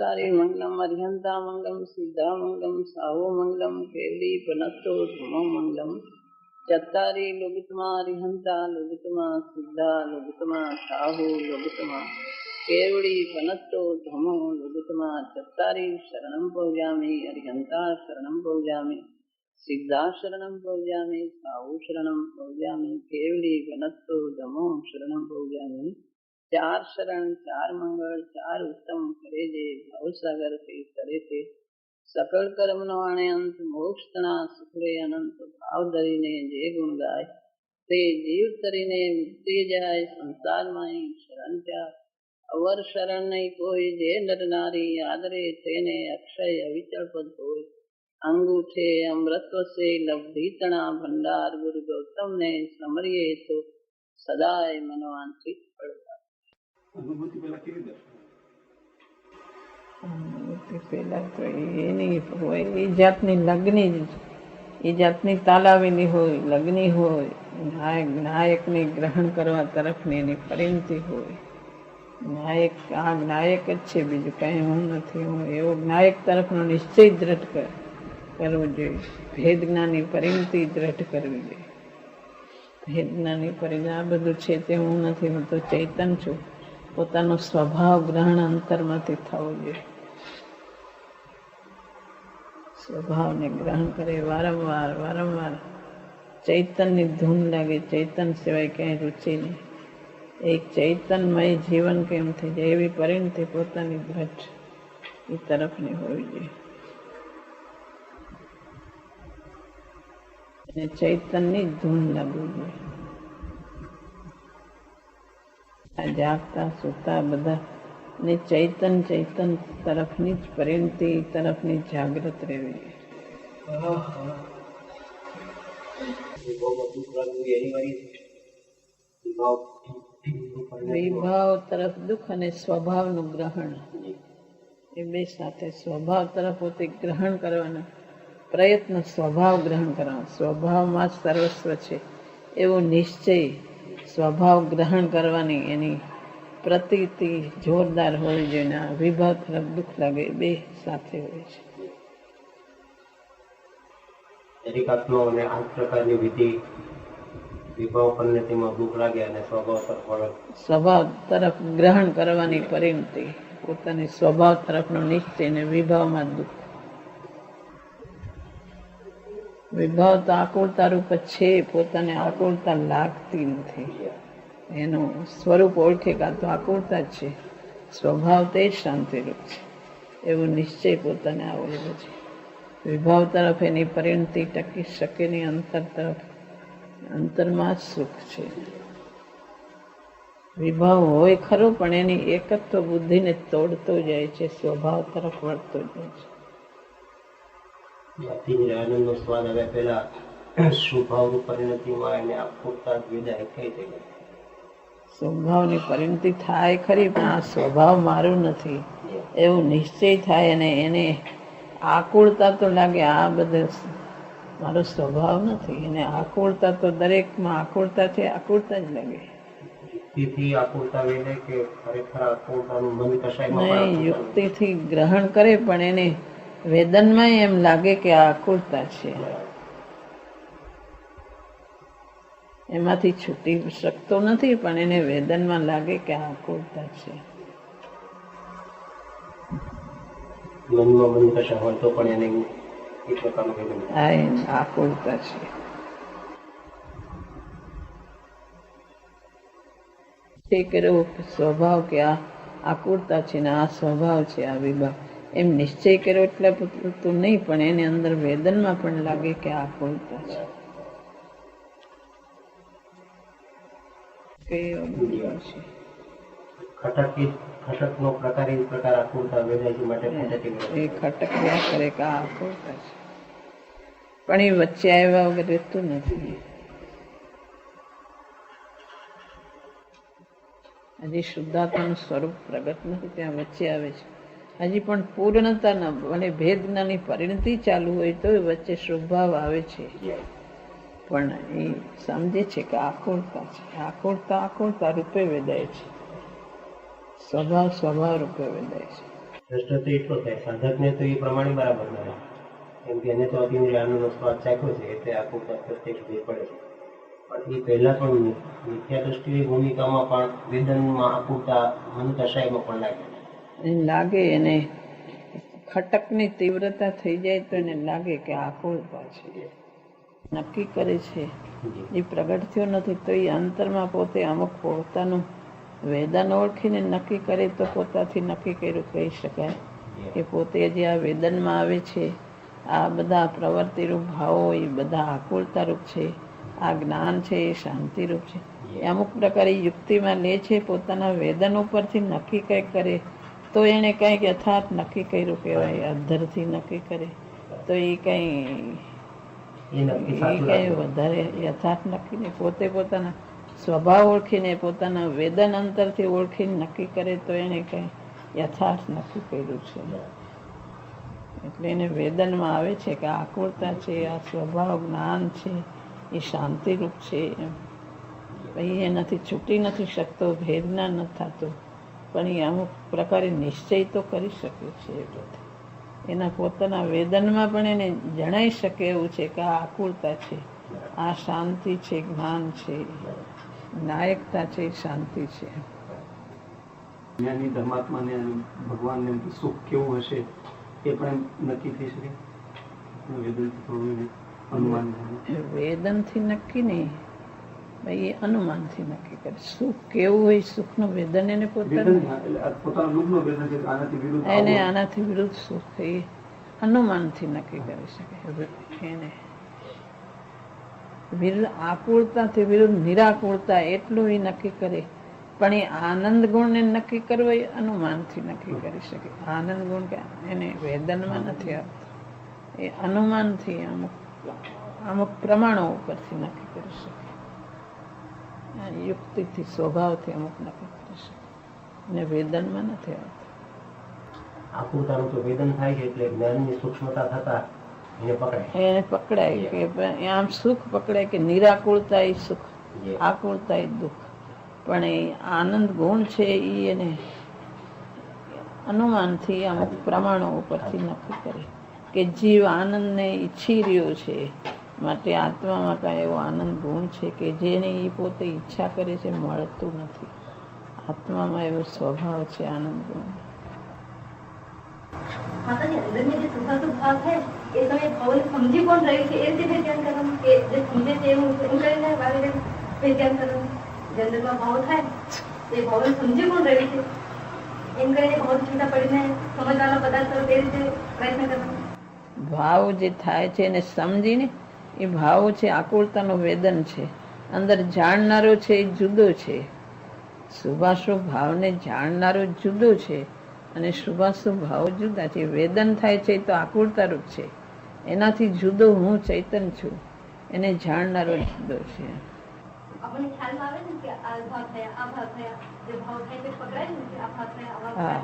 चत्तारि मंगलम अर्हंता मंगलम सिद्धा मंगलम साहो मंगलम केवली पनत्तो धमो मंगलम चत्तारि लोगितमा अर्हंता लोगितमा सिद्धा लोगितमा साहो लोगितमा केवली पनत्तो धमो लोगितमा चत्तारि शरणं पौजामि अर्हंता शरणं पौजामि सिद्धा शरणं पौजामि साहु शरणं पौजामि केवली पनत्तो धमो शरणं पौजामि चार शरण चार मंगल चार उत्तम करे जे भवसागर से करे थे सकल कर्म नवाणे अंत मोक्ष तना सुखरे अनंत भाव धरीने जे गुण गाय ते जीव तरीने मुक्ति जाय संसार माई शरण त्या अवर शरण नहीं कोई जे नर नारी आदरे तेने अक्षय अविचल पद होय अंगूठे अमृतत्व से लब्धि तना भंडार गुरु गौतम ने समरिये तो सदाय मनवांचित फल અનુભૂતિ પેલા કેવી દર્શન અનુભૂતિ પેલા તો એની હોય એ જાતની લગ્ની એ જાતની તાલાવેલી હોય લગ્ની હોય નાયકને ગ્રહણ કરવા તરફની એની પરિણતિ હોય નાયક આ નાયક જ છે બીજું કંઈ હું નથી હું એવો નાયક તરફનો નિશ્ચય દ્રઢ કરવો જોઈએ ભેદ જ્ઞાની પરિણતિ દ્રઢ કરવી જોઈએ ભેદ જ્ઞાની પરિણતિ આ બધું છે તે હું નથી હું તો ચૈતન છું પોતાનો સ્વભાવ ગ્રહણ અંતરમાંથી થવો જોઈએ સ્વભાવને ગ્રહણ કરે વારંવાર વારંવાર ચૈતનની ધૂન લાગે ચૈતન સિવાય ક્યાંય રુચિ નહીં એક ચૈતનમય જીવન કેમ થઈ જાય એવી પરિણતિ પોતાની દ્રઢ એ તરફની હોવી જોઈએ અને ચૈતનની ધૂન લાગવી જોઈએ આ જાગતા સૂતા બધા ને ચૈતન તરફની જ પરિણતિ તરફની જાગૃત રહેવી વિભાવ તરફ દુઃખ અને સ્વભાવનું ગ્રહણ એ બે સાથે સ્વભાવ તરફ પોતે ગ્રહણ કરવાનો પ્રયત્ન સ્વભાવ ગ્રહણ કરવાનો સ્વભાવમાં જ સર્વસ્વ છે એવો નિશ્ચય સ્વભાવ ગ્રહણ કરવાની એની પ્રતીતિ જોરદાર હોવી જોઈએ વિભાવ તરફ દુઃખ લાગે બે સાથે હોય છે દરેક આત્મા અને આ પ્રકારની વિધિ વિભાવ પરિણતિમાં દુઃખ લાગે અને સ્વભાવ તરફ ગ્રહણ કરવાની પરિણતિ પોતાની સ્વભાવ તરફનો નિશ્ચય અને વિભાવમાં દુઃખ વિભાવ તો આકુળતા રૂપ છે પોતાને આકુળતા લાગતી નથી એનું સ્વરૂપ ઓળખે કાં તો આકુળતા જ છે સ્વભાવ તે જ શાંતિરૂપ છે એવો નિશ્ચય પોતાને આવેલો છે વિભાવ તરફ એની પરિણતિ ટકી શકે નહીં અંતર તરફ અંતરમાં જ સુખ છે વિભાવ હોય ખરો પણ એની એકત્વ બુદ્ધિને તોડતો જાય છે સ્વભાવ તરફ વળતો જાય છે આનંદનો સ્વાદ હવે પેલા સ્વભાવની પરિણતિમાં એને આખુરતા વિદાય થઈ જાય સ્વભાવની પરિણતિ થાય ખરી પણ આ સ્વભાવ મારું નથી એવું નિશ્ચય થાય અને એને આકુળતા તો લાગે આ બધું મારો સ્વભાવ નથી એને આકુળતા તો દરેકમાં આકુળતા છે આકુળતા જ લાગે નહીં યુક્તિથી ગ્રહણ કરે પણ એને વેદનમાં એમ લાગે કે આ આકુળતા છે એમાંથી છૂટી શકતો નથી પણ એને વેદનમાં લાગે કે આ આકુળતા છે આકુળતા છે ઠીક એવો સ્વભાવ કે આ આકુળતા છે ને આ સ્વભાવ છે આ વિભાગ એમ નિશ્ચય કર્યો એટલે પૂરતું નહીં પણ એને અંદર વેદનમાં પણ લાગે કે આ આકુળતા છે ખટકનો પ્રકાર એ પ્રકાર આકુળતા વેદાય છે માટે એ ખટક્યા કરે કે આ આકુળતા છે પણ એ વચ્ચે આવ્યા વગર રહેતું નથી હજી શુદ્ધાત્માનું સ્વરૂપ પ્રગટ નથી ત્યાં વચ્ચે આવે છે હજી પણ પૂર્ણતા ન અને ભેદ જ્ઞાની પરિણતિ ચાલુ હોય તો વચ્ચે સ્વભાવ આવે છે પણ એ સમજે છે કે આકુળતા છે આકુળતા રૂપે વેદાય છે સ્વભાવ રૂપે વેદાય છે દ્રષ્ટો તો એટલો થાય, સાધકને તો એ પ્રમાણે બરાબર ન રહે, કેમ કે એને તો અતિન્દ્રિયનો સ્વાદ ચાખ્યો છે એટલે આકુરતા પ્રત્યક્ષ ભેદ પડે છે. પણ એ પહેલા પણ મિથ્યા દ્રષ્ટિની ભૂમિકામાં પણ વેદનમાં આકુરતા મનુદશામાં પણ લાગે. એને લાગે, એને ખટકની તીવ્રતા થઈ જાય તો એને લાગે કે આકુરતા છે, નક્કી કરે છે. એ પ્રગટ થયો નથી તો એ અંતરમાં પોતે અમુક પોતાનું વેદન ઓળખીને નક્કી કરે તો પોતાથી નક્કી કર્યું કહી શકાય કે પોતે જે આ વેદનમાં આવે છે, આ બધા પ્રવૃત્તિરૂપ ભાવો એ બધા આકુરતારૂપ છે, આ જ્ઞાન છે એ શાંતિરૂપ છે. એ અમુક પ્રકારે યુક્તિમાં લે છે, પોતાના વેદન ઉપરથી નક્કી કંઈક કરે તો એને કંઈક યથાર્થ નક્કી કર્યું કહેવાય. અધ્ધરથી નક્કી કરે તો એ કંઈ વધારે યથાર્થ નક્કી નહીં. પોતે પોતાના સ્વભાવ ઓળખીને પોતાના વેદન અંતરથી ઓળખીને નક્કી કરે તો એને કંઈ યથાર્થ નક્કી કર્યું છે. એટલે એને વેદનમાં આવે છે કે આકુરતા છે, આ સ્વભાવ જ્ઞાન છે, એ શાંતિરૂપ છે. પછી એનાથી છૂટી નથી શકતો, ભેદના ન થતો, પણ એ અમુક પ્રકારે નિશ્ચય તો કરી શકે છે. એ બધું એના પોતાના વેદનમાં પણ એને જણાઈ શકે એવું છે કે આ આકુરતા છે, આ શાંતિ છે, જ્ઞાન છે, નાયકતા છે, શાંતિ છે. જ્ઞાની ધર્માત્માને ભગવાનને સુખ કેવું હશે એ પણ નક્કી થઈ શકે વેદનથી, થોડું અનુમાન. વેદનથી નક્કી નહીં, ભાઈ એ અનુમાનથી નક્કી કરે. સુખ કેવું હોય, સુખનું વેદન એને પોતાનું, એને આનાથી વિરુદ્ધ સુખ એ અનુમાનથી નક્કી કરી શકે. એને વિરુદ્ધ આકુરતાથી વિરુદ્ધ નિરાકુરતા એટલું એ નક્કી કરે, પણ એ આનંદ ગુણને નક્કી કરવો એ અનુમાનથી નક્કી કરી શકે. આનંદ ગુણ કે એને વેદનમાં નથી આવતો, એ અનુમાનથી અમુક પ્રમાણો ઉપરથી નક્કી કરી શકે, યુક્તિથી, સ્વભાવથી અમુક નક્કી કરી શકે, અને વેદનમાં નથી આવતું. આકુરતાનું તો વેદન થાય છે એટલે જ્ઞાનની સૂક્ષ્મતા થતા એને પકડાય કે આમ સુખ પકડાય કે નિરાકુરતા એ સુખ, આકુરતા એ દુઃખ. પણ એ આનંદ ગુણ છે એ એને અનુમાનથી અમુક પ્રમાણો ઉપરથી નક્કી કરે કે જીવ આનંદને ઈચ્છી રહ્યો છે, માટે આત્મામાં કાંઈ એવો આનંદ ગુણ છે કે જેને એ પોતે ઈચ્છા કરે છે, મળતું નથી. આત્મામાં એવો સ્વભાવ છે આનંદ ગુણ. માતાજી, અંદરની જે સુખાસુખ ભાવ છે એ તમે ભાવને સમજી કોણ રહ્યું છે એ રીતે ધ્યાન કરવાનું, કે જે સમજે છે એવું કરીને ધ્યાન કરવાનું. જે અંદરમાં ભાવ થાય એ ભાવને સમજી કોણ રહ્યું છે એમ કરીને ભાવ છૂટા પડીને સમજવાના પદાર્થો તે રીતે પ્રયત્ન કરવાનો. ભાવ જે થાય છે એને સમજીને, એ ભાવ છે આકુરતાનું વેદન છે. અંદર જાણનારો છે એ જુદો છે. શુભાશુભ ભાવને જાણનારો જુદો છે અને શુભાશુભ ભાવ જુદા છે. વેદન થાય છે તો આકુરતા રૂપ છે, એનાથી જુદો હું ચૈતન્ય છું, એને જાણનારો જુદો છે. આપણને ખ્યાલમાં આવે ને કે આ ભાવ થયા, આ ભાવ થયા, જે ભાવ થાય તે પકડાય ને કે આ ભાવ થયા, આ ભાવ થયા,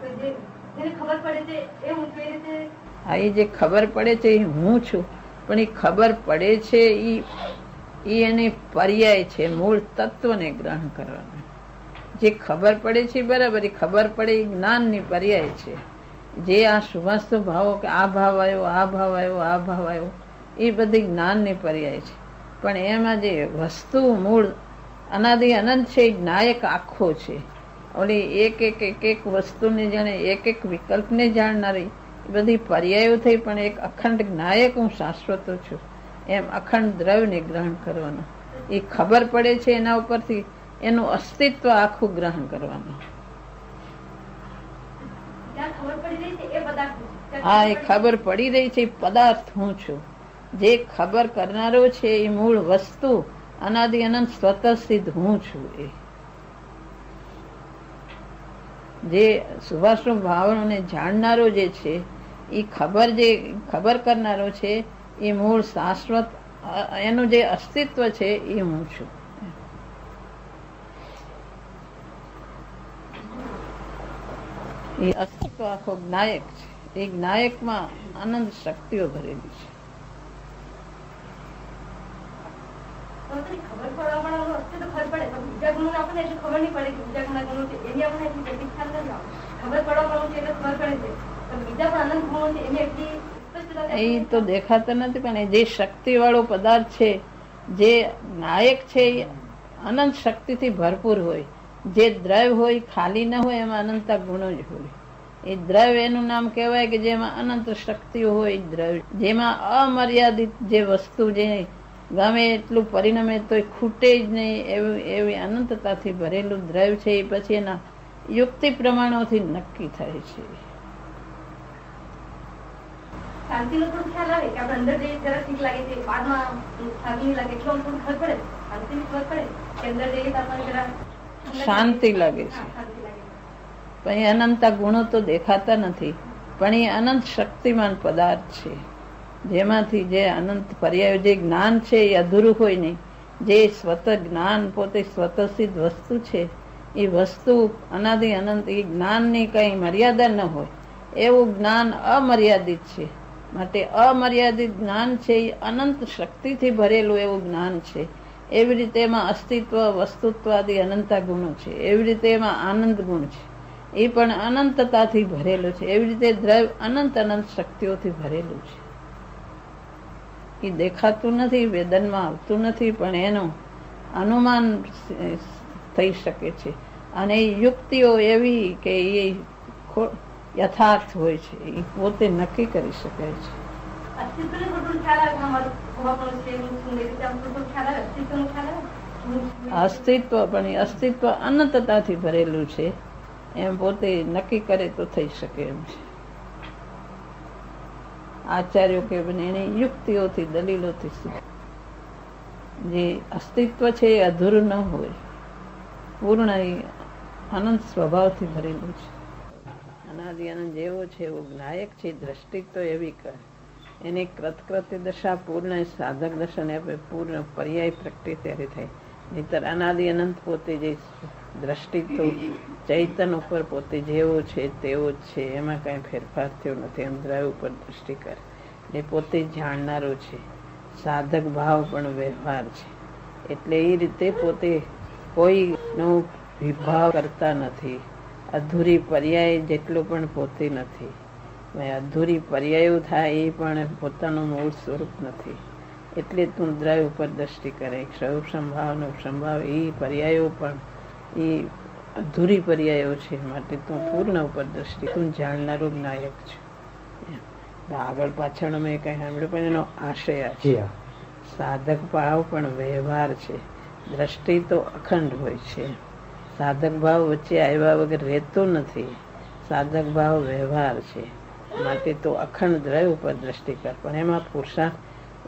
તો જેને ખબર પડે છે એ હું કેવી રીતે. હા, એ જે ખબર પડે છે એ હું છું, પણ એ ખબર પડે છે એ એને પર્યાય છે, મૂળ તત્વને ગ્રહણ કરવાનું. જે ખબર પડે છે બરાબર, એ ખબર પડે એ જ્ઞાનની પર્યાય છે. જે આ શુભાશુભ ભાવો કે આ ભાવ આવ્યો, આ ભાવ આવ્યો, આ ભાવ આવ્યો, એ બધી જ્ઞાનની પર્યાય છે. પણ એમાં જે વસ્તુ મૂળ અનાદિ અનંત છે એ નાયક આખો છે. ઓલી એક એક વસ્તુને જાણે, એક એક વિકલ્પને જાણનારી એ બધી પર્યાયો થઈ, પણ એક અખંડ નાયક હું શાશ્વત છું એમ અખંડ દ્રવ્યને ગ્રહણ કરવાનું. એ ખબર પડે છે એના ઉપરથી એનું અસ્તિત્વ આખું ગ્રહણ કરવાનું. હા, એ ખબર પડી રહી છે પદાર્થ હું છું. જે ખબર કરનારો છે એ મૂળ વસ્તુ અનાદિ અનંત સ્વતઃ સિદ્ધ હું છું. જે શુભાશુભ ભાવોને જાણનારો જે છે એ ખબર કરનારો છે એ મૂળ શાશ્વત, એનું જે અસ્તિત્વ છે એ હું છું. એ અસ્તિત્વ આખો જ્ઞાયક છે. એ જ્ઞાયકમાં આનંદ શક્તિઓ ભરેલી છે. ખબર પડવા પણ વસ્તુ તો ખબર પડે પણ બીજા ગુણો આપણને એટલી ખબર નહીં પડે કે બીજા ઘણા ગુણો છે એની આપણને એટલી જલ્દી ખ્યાલ નથી આવે. ખબર પડવા પણ છે એટલે ખબર પડે છે પણ બીજા પણ અનંત ગુણો છે એની એટલી એ તો દેખાતા નથી, પણ એ જે શક્તિ વાળો પદાર્થ છે, જે નાયક છે, એ અનંત શક્તિથી ભરપૂર હોય. જે દ્રવ્ય હોય ખાલી ન હોય એમાં અનંતા ગુણો જ હોય. એ દ્રવ્ય એનું નામ કહેવાય કે જેમાં અનંત શક્તિઓ હોય. દ્રવ્ય જેમાં અમર્યાદિત જે વસ્તુ જે ગમે એટલું પરિણમે તો ખૂટે જ નહીં એવી અનંતતાથી ભરેલું દ્રવ્ય છે. એ પછી એના યુક્તિ પ્રમાણોથી નક્કી થાય છે. શાંતિનો થોડું ખ્યાલ આવે કે આપણે અંદર જઈએ જરા ઠીક લાગે છે, બાદમાં શાંતિ લાગે એટલો થોડું ખબર પડે, શાંતિની ખબર પડે કે અંદર જઈએ તો આપણને જરા શાંતિ લાગે છે. શાંતિ લાગે. પણ એ અનંતા ગુણો તો દેખાતા નથી, પણ એ અનંત શક્તિમાન પદાર્થ છે, જેમાંથી જે અનંત પર્યાય જે જ્ઞાન છે એ અધૂરું હોય નહીં. જે સ્વત જ્ઞાન પોતે સ્વતસિદ્ધ વસ્તુ છે, એ વસ્તુ અનાદિ અનંત, એ જ્ઞાનની કઈ મર્યાદા ન હોય એવું જ્ઞાન અમર્યાદિત છે. માટે અમર્યાદિત જ્ઞાન છે એ અનંત શક્તિથી ભરેલું એવું જ્ઞાન છે. એવી રીતે એમાં અસ્તિત્વ વસ્તુત્વ આદિ અનંતા ગુણો છે. એવી રીતે એમાં આનંદ ગુણ છે, એ પણ અનંતતાથી ભરેલું છે. એવી રીતે દ્રવ્ય અનંત અનંત શક્તિઓથી ભરેલું છે. એ દેખાતું નથી, વેદનમાં આવતું નથી, પણ એનું અનુમાન થઈ શકે છે. અને એ યુક્તિઓ એવી કે એ યથાર્થ હોય છે, એ પોતે નક્કી કરી શકાય છે. અસ્તિત્વને થોડું ખ્યાલ આવે અમારું ખોવાપણું છે એવું શું એ રીતે આમ થોડું ખ્યાલ આવે, અસ્તિત્વનો ખ્યાલ આવે. અસ્તિત્વ પણ એ અસ્તિત્વ અનંતતાથી ભરેલું છે એમ પોતે નક્કી કરે તો થઈ શકે એમ છે. આચાર્યો કે એને યુક્તિઓથી દલીલોથી જે અસ્તિત્વ છે એ અધૂરું ન હોય, પૂર્ણ એ અનંત સ્વભાવથી ભરેલું છે. અનાદિ અનંત જેવો છે એવો નાયક છે. દ્રષ્ટિ તો એવી કરે એની કૃતકૃત્ય દશા પૂર્ણ સાધક દર્શન આપે, પૂર્ણ પર્યાય પ્રગટી ત્યારે થાય. નહીતર અનાદિ અનંત પોતે જે દ્રષ્ટિ તો ચૈતન ઉપર પોતે જેવો છે તેવો જ છે, એમાં કઈ ફેરફાર થયો નથી. એમ દ્રવ્ય ઉપર દ્રષ્ટિ કરે એ પોતે જાણનારો છે. સાધક ભાવ પણ વ્યવહાર છે. એટલે એ રીતે પોતે કોઈનો વિભાવ કરતા નથી. અધૂરી પર્યાય જેટલો પણ પોતે નથી. અધૂરી પર્યાયો થાય એ પણ પોતાનું મૂળ સ્વરૂપ નથી. એટલે તું દ્રવ્ય ઉપર દ્રષ્ટિ કરે. ક્ષય સંભાવનો સંભાવ એ પર્યાયો પણ એ અધૂરી પર્યાયો છે. માટે તું પૂર્ણ ઉપર દ્રષ્ટિ, તું જાણનારો નાયક છે. આગળ પાછળ મેં કઈ સાંભળ્યું પણ એનો આશય છે. સાધક ભાવ પણ વ્યવહાર છે. દ્રષ્ટિ તો અખંડ હોય છે. સાધક ભાવ વચ્ચે આવ્યા વગર રહેતો નથી. સાધક ભાવ વ્યવહાર છે. માટે તો અખંડ દ્રવ્ય ઉપર દ્રષ્ટિ કર. પણ એમાં પુરુષાર્થ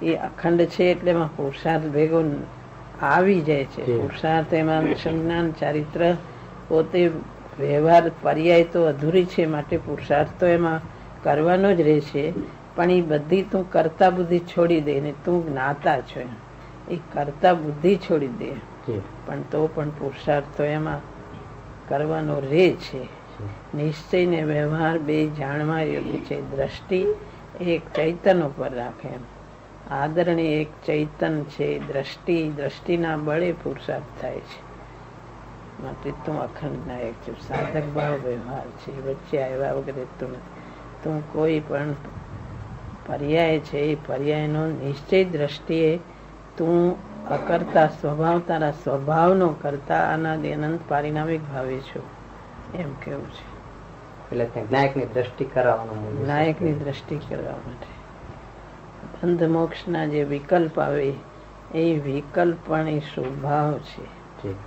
એ અખંડ છે એટલે એમાં પુરુષાર્થ ભેગો આવી જાય છે. પુરુષાર્થ એમાં સંજ્ઞાન ચારિત્ર પોતે વ્યવહાર પર્યાય તો અધૂરી છે. માટે પુરુષાર્થ તો એમાં કરવાનો જ રહે છે. પણ એ બધી તું કરતા બુદ્ધિ છોડી દે ને તું જ્ઞાતા છો, એ કરતા બુદ્ધિ છોડી દે પણ તો પણ પુરુષાર્થ તો એમાં કરવાનો રહે છે. નિશ્ચય ને વ્યવહાર બે જાણવા યોગ્ય છે. દ્રષ્ટિ એક ચૈતન ઉપર રાખે એમ આદરણીય એક ચૈતન છે. દ્રષ્ટિના બળે પુરુષાર્થ થાય છે. માટે તું અખંડ નાયક છે. સાધક ભાવ વ્યવહાર છે. વચ્ચે આવ્યા વગર રહેતું નથી. તું કોઈ પણ પર્યાય છે એ પર્યાયનો નિશ્ચય દ્રષ્ટિએ તું અકર્તા સ્વભાવ તારા સ્વભાવનો કરતા અનાદિ અનંત પારિણામિક ભાવે છો એમ કેવું છે. એટલે નાયકની દ્રષ્ટિ કરાવવાનું, નાયકની દ્રષ્ટિ કરવા માટે બંધ મોક્ષના જે વિકલ્પ આવે એ વિકલ્પ પણ એ સ્વભાવ છે.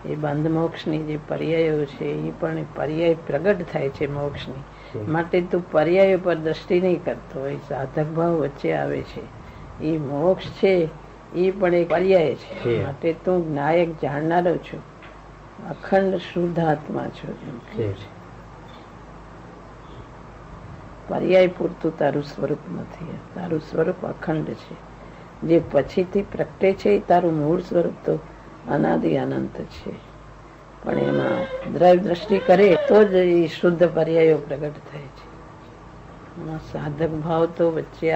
એ બંધ મોક્ષની જે પર્યાયો છે એ પણ પર્યાય પ્રગટ થાય છે મોક્ષની. માટે તું પર્યાય પર દ્રષ્ટિ નહીં કરતો. એ સાધક ભાવ વચ્ચે આવે છે. એ મોક્ષ છે એ પણ એક પર્યાય છે. માટે તું નાયક જાણનારો છો, અખંડ શુદ્ધ આત્મા છો એમ કહે છે. પર્યાય પૂરતું તારું સ્વરૂપ નથી. તારું સ્વરૂપ અખંડ છે. જે પછીથી પ્રગટે છે એ તારું મૂળ સ્વરૂપ તો અનાદિ અનંત છે. પણ એમાં દ્રવ્ય દ્રષ્ટિ કરે તો જ એ શુદ્ધ પર્યાયો પ્રગટ થાય છે. એમાં સાધક ભાવ તો વચ્ચે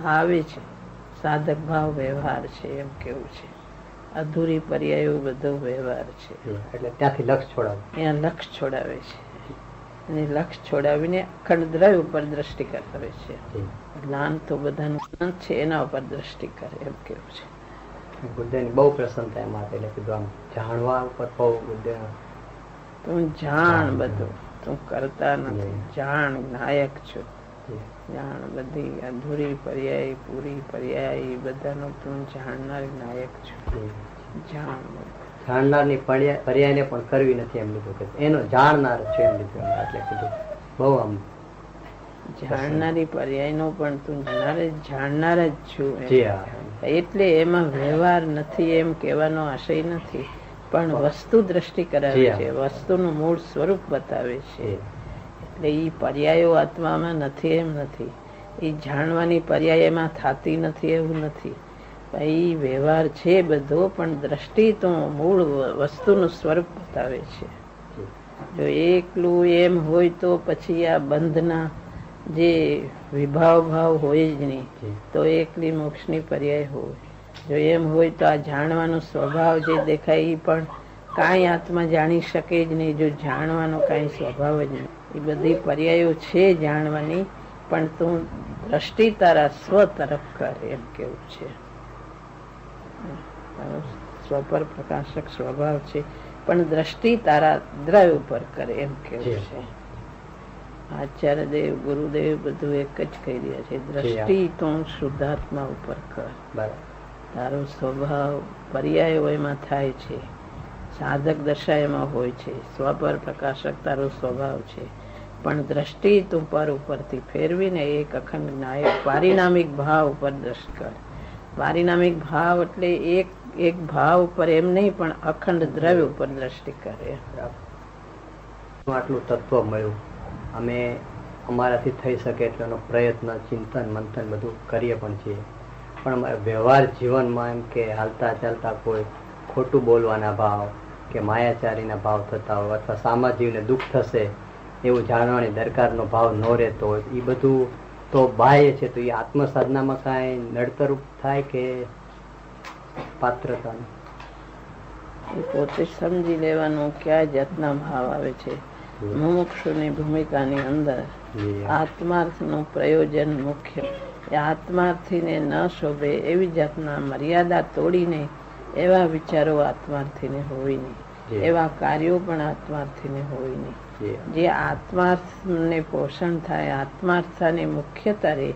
આવે છે. સાધક ભાવ વ્યવહાર છે એમ કેવું છે. અધૂરી પર્યાયો બધો વ્યવહાર છે. એટલે ત્યાંથી લક્ષ છોડાવે, અહીંયા લક્ષ છોડાવે છે અને લક્ષ છોડાવીને અખંડ દ્રવ્ય ઉપર દ્રષ્ટિ કરાવે છે. જ્ઞાન તો બધાનું જ્ઞાન છે, એના ઉપર દ્રષ્ટિ કરે એમ કેવું છે. ગુરુદેવની બહુ પ્રસન્નતા એમાં એટલે કીધું આમ જાણવા ઉપર બહુ ગુરુદેવ તું જાણ બધું, તું કરતા નથી, જાણ નાયક છો. જાણ બધી અધૂરી પર્યાય પૂરી પર્યાય બધાનો તું જાણનાર નાયક છો. જાણ જાણનારની પર્યાયને પણ કરવી નથી એમ લીધું કે એનો જાણનાર છે એમ લીધું. એટલે કીધું બહુ આમ જાણનારી પર્યાયનો પણ તું જાણનાર જ છું. એટલે એમાં વ્યવહાર નથી એમ કહેવાનો આશય નથી, પણ વસ્તુ દ્રષ્ટિ કરાવે છે, વસ્તુનું મૂળ સ્વરૂપ બતાવે છે. એટલે એ પર્યાયો આત્મામાં નથી એમ નથી, એ જાણવાની પર્યાય એમાં થતી નથી એવું નથી. એ વ્યવહાર છે બધો, પણ દ્રષ્ટિ તો મૂળ વસ્તુનું સ્વરૂપ બતાવે છે. જો એકલું એમ હોય તો પછી આ બંધના જે વિભાવ ભાવ હોય જ નહીં, તો એકલી મોક્ષની પર્યાય હોય. જો એમ હોય તો આ જાણવાનો સ્વભાવ જે દેખાય એ પણ કાંઈ આત્મા જાણી શકે જ નહીં, જો જાણવાનો કાંઈ સ્વભાવ જ નહીં. એ બધી પર્યાયો છે જાણવાની, પણ તું દ્રષ્ટિ તારા સ્વ તરફ કર એમ કેવું છે. સ્વપર પ્રકાશક સ્વભાવ છે, પણ દ્રષ્ટિ તારા દ્રવ્ય ઉપર કરે એમ કેવું છે. આચાર્ય દેવ ગુરુદેવ બધું એક જ કહી રહ્યા છે, દ્રષ્ટિ તો શુદ્ધાત્મા ઉપર કર. તારો સ્વભાવ પર્યાયો એમાં થાય છે, સાધક દશા એમાં હોય છે, સ્વપર પ્રકાશક તારો સ્વભાવ છે, પણ દ્રષ્ટિ તું પર ઉપરથી ફેરવીને એક અખંડ નાયક પારિણામિક ભાવ ઉપર દ્રષ્ટિ કર. પારિણામિક ભાવ એટલે એક ભાવ ઉપર એમ નહીં, પણ અખંડ દ્રવ્ય ઉપર દ્રષ્ટિ કરે. આટલું તત્વ મળ્યું, અમે અમારાથી થઈ શકે એટલો પ્રયત્ન, ચિંતન મંથન બધું કરીએ પણ છીએ, પણ વ્યવહાર જીવનમાં એમ કે હાલતા ચાલતા કોઈ ખોટું બોલવાના ભાવ કે માયાચારીના ભાવ થતા હોય, અથવા સામાજિકને દુઃખ થશે એવું જાણવાની દરકારનો ભાવ ન રહેતો હોય, એ બધું તો બાહ્ય છે. તો એ આત્મસાધનામાં કાંઈ નડતરૂપ થાય કે પાત્રતા પોતે સમજી લેવાનું ક્યાં જાતના ભાવ આવે છે. મુમુક્ષુની ભૂમિકાની અંદર આત્માર્થનું પ્રયોજન મુખ્ય. આત્માર્થીને ન શોભે એવી જાતના મર્યાદા તોડીને એવા વિચારો આત્માર્થીને હોય નહીં, એવા કાર્યો પણ આત્માર્થીને હોય નહીં. જે આત્માર્થને પોષણ થાય, આત્માર્થાને મુખ્યતા રહે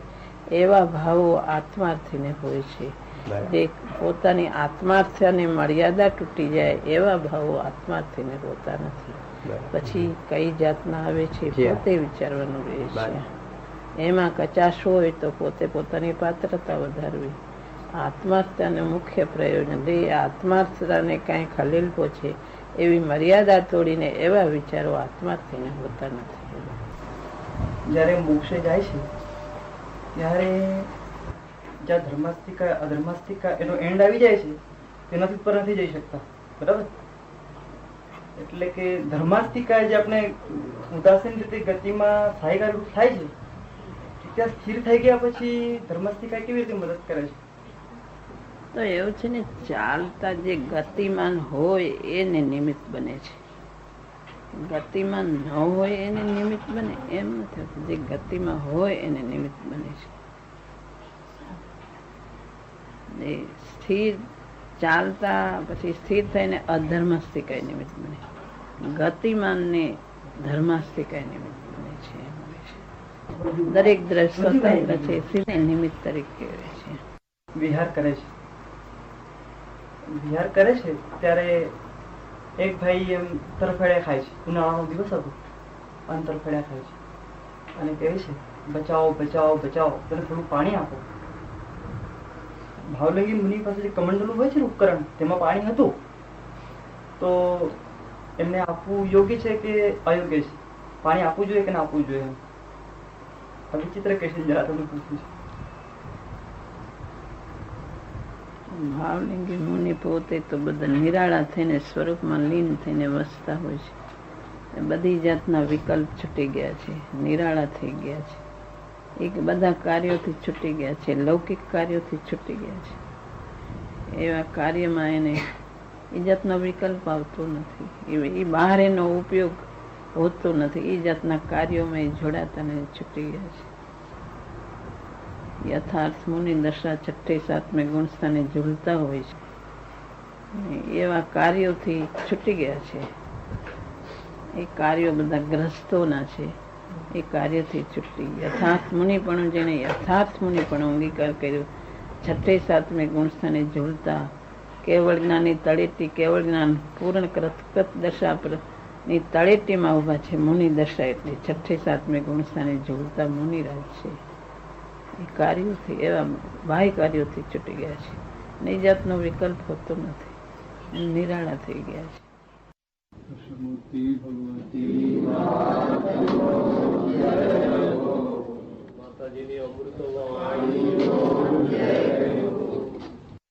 એવા ભાવો આત્માર્થીને હોય છે. જે પોતાની આત્માર્થને મર્યાદા તૂટી જાય એવા ભાવો આત્માર્થીને હોતા નથી. પછી કઈ જાતના આવે છે પોતે વિચારવાનું રહે છે. એમાં કચાશ હોય તો પોતે પોતાની પાત્રતા વધારવી. આત્માર્થતાનું મુખ્ય પ્રયોજન એ આત્માર્થતાને કાંઈ ખલેલ પહોંચે એવી મર્યાદા તોડીને એવા વિચારો આત્માર્થીને હોતા નથી. જ્યારે મોક્ષે જાય છે ત્યારે જ્યાં ધર્માસ્તિકા અધર્માસ્તિકા એનો એન્ડ આવી જાય છે તેનાથી ઉપર નથી જઈ શકતા, બરાબર? એટલે કે ધર્માસ્તિકા જે આપણે ઉદાસીન રીતે ગતિમાં સહાયકાર રૂપ થાય છે, ત્યાં સ્થિર થઈ ગયા પછી ધર્માસ્તિકા કેવી રીતે મદદ કરે છે? તો એવું છે ને, ચાલતા જે ગતિમાન હોય એને નિમિત્ત બને છે, ગતિમાન ન હોય એને નિમિત્ત બને એમ નથી. જે ગતિમાં હોય એને નિમિત્ત બને છે. સ્થિર ચાલતા પછી સ્થિર થઈને અધર્માસ્તિકા નિમિત્ત બને, ગતિમાન ને ધર્માસ્તિકા નિમિત્ત બને છે. દરેક દ્રશ્ય સ્વતંત્ર છે, સ્થિર નિમિત્ત તરીકે છે. વિહાર કરે છે, વિહાર કરે છે ત્યારે એક ભાઈ એમ તરફેડ્યા ખાય છે. ઉનાળાનો દિવસ હતો અને તરફેડ્યા ખાય છે અને કહે છે બચાવો બચાવો બચાવો, તને થોડું પાણી આપો. ભાવલિંગી મુનિ પાસે જે કમંડલું હોય છે ને ઉપકરણ, તેમાં પાણી હતું. તો એમને આપવું યોગ્ય છે કે અયોગ્ય છે? પાણી આપવું જોઈએ કે ના આપવું જોઈએ? વિચિત્ર કેસ જરા તમને પૂછ્યું છે. ભાવલિંગી મુનિ પોતે તો બધા નિરાળા થઈને સ્વરૂપમાં લીન થઈને વસતા હોય છે. બધી જાતના વિકલ્પ છૂટી ગયા છે, નિરાળા થઈ ગયા છે. એક બધા કાર્યોથી છૂટી ગયા છે, લૌકિક કાર્યોથી છૂટી ગયા છે. એવા કાર્યમાં એને એ જાતનો વિકલ્પ આવતો નથી. એ બહાર એનો ઉપયોગ હોતો નથી. એ જાતના કાર્યોમાં એ જોડાતા ને છૂટી ગયા છે. યથાર્થ મુનિ દશા છઠ્ઠે સાતમે ગુણ સ્થાને ઝૂલતા હોય છે. એવા કાર્યોથી છૂટી ગયા છે. એ કાર્યો બધા ગ્રસ્તોના છે. એ કાર્યથી છૂટી યથાર્થ મુનિપણું જેને યથાર્થ મુનિપણું અંગીકાર કર્યો, છઠ્ઠે સાતમે ગુણ સ્થાને ઝૂલતા કેવળ જ્ઞાનની તળેટી, કેવળ જ્ઞાન પૂર્ણ કૃત દશા ની તળેટીમાં ઊભા છે. મુનિ દશા એટલે છઠ્ઠે સાતમે ગુણ સ્થાને ઝૂલતા મુનિરાજ છે. એ કાર્યોથી, એવા બાહ્ય કાર્યોથી છૂટી ગયા છે. ને એ જાતનો વિકલ્પ હોતો નથી. નિરાળા થઈ ગયા છે. માતાજીની અમૃત વાણી